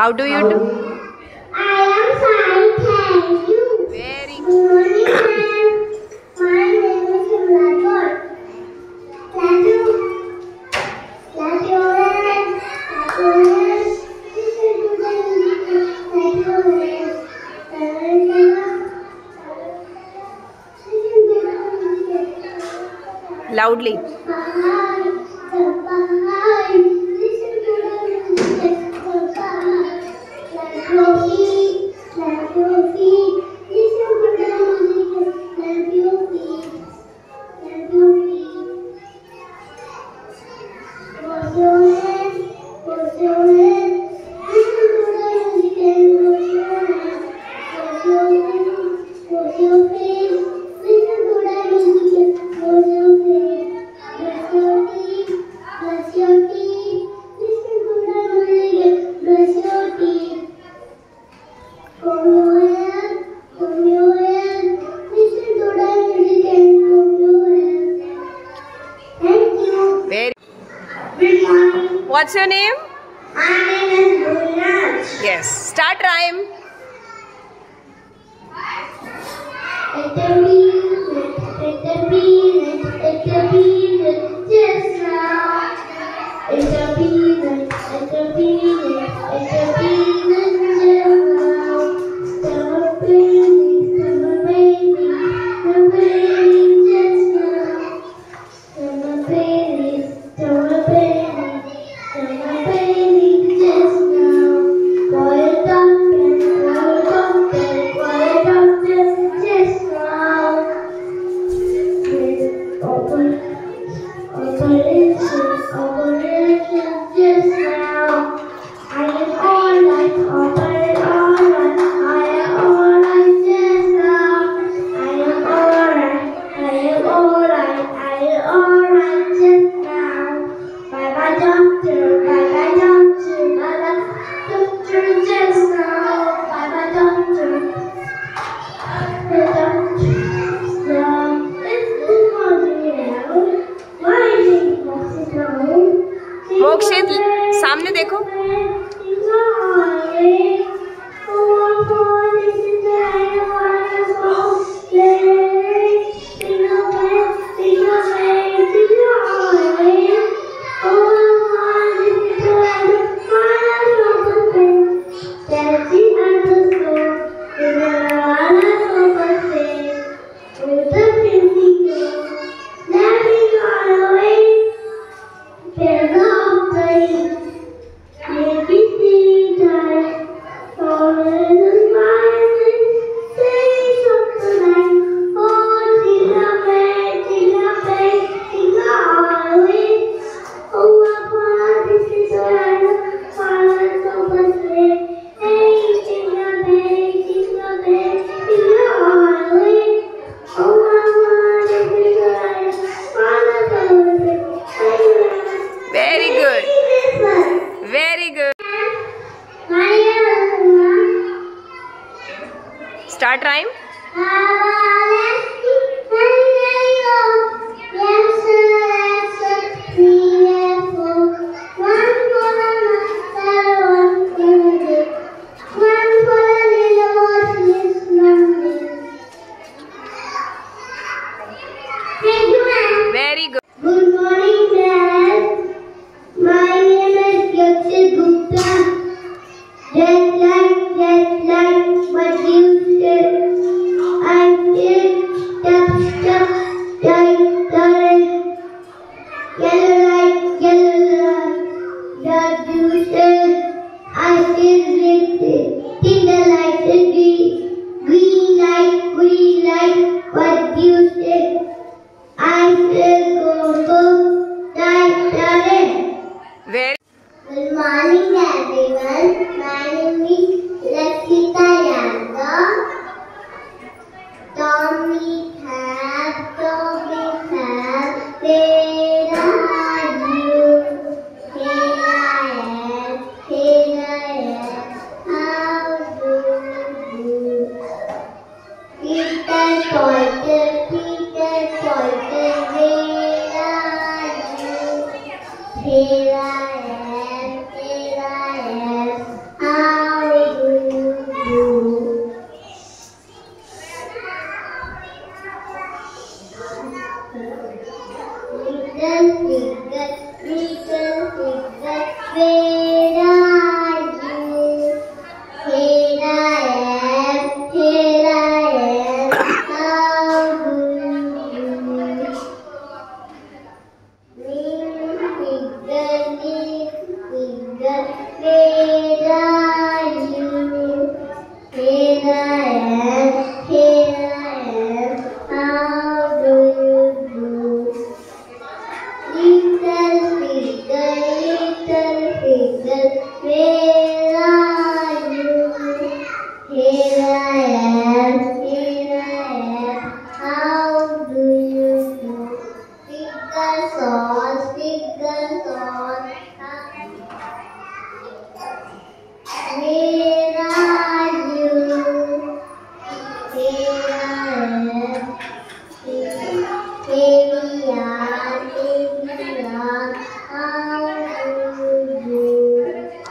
How do you do? I am fine, thank you. Very Good morning, ma'am. My name is Faridabad. Clap your hands. Clap your hands. Listen to the music. Clap your hands. Listen to the music. loudly. What's your name? My name is Bunyad. Yes. Start rhyme. It's a peanut, just now. It's a peanut, just now. Summer baby, just now. Summer baby, just now. Quiet doctor, just now. Operation, just now. I am alright, alright. I am alright, just now. I am alright, just now. Bye bye doctor, just now. Bye bye doctor. Mokshit सामने देखो. Very good. Very good. Start rhyme. Very good. Good morning, Dad. My name is Gupta. Just like what you said. I did stuff, yellow light. That you said. I did it. The light is green light. What you said. I said go, Very. Good morning, everyone. My name is Lakshita Yanda. Tommy have, where are you? Here I am, how do you do? Peter Pointer, where are you? Here I am, how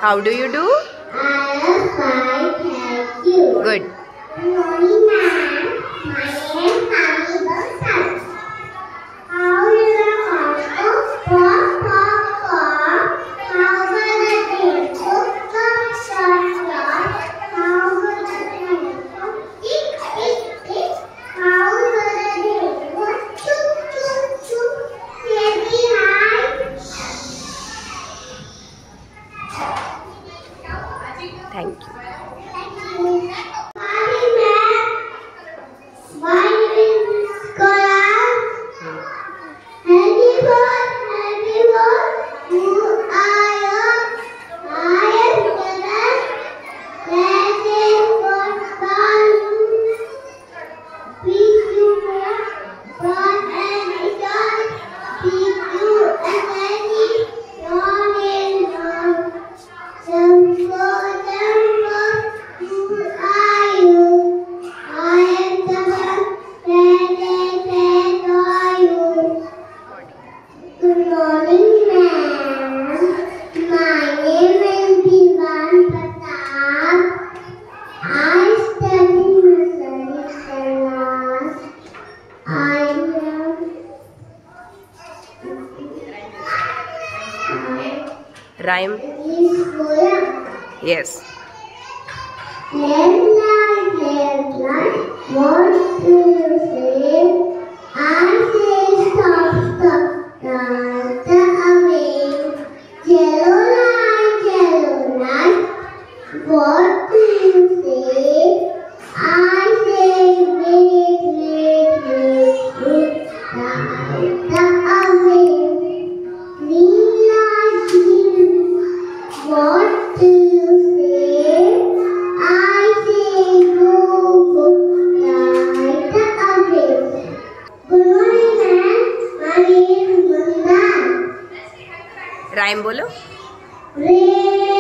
How do you do? I am fine, thank you. Good. Good morning, ma'am. My name is Faridabad. How is the hospital? Pop, pop, pop. How was the day? Pop, pop, pop. How was the day? Tick, tick, tick. How was the day? Choop, choop, choop. Say hi. Thank you. Rhyme. Yes. Headlight, what do you say? I say stop, stop, dance away. Yellow light, what do you say? I say wait, dance away. Green light, what do you say? I say go, light away. Good morning, ma'am. My name is Munda. Rhyme बोलो. Rain.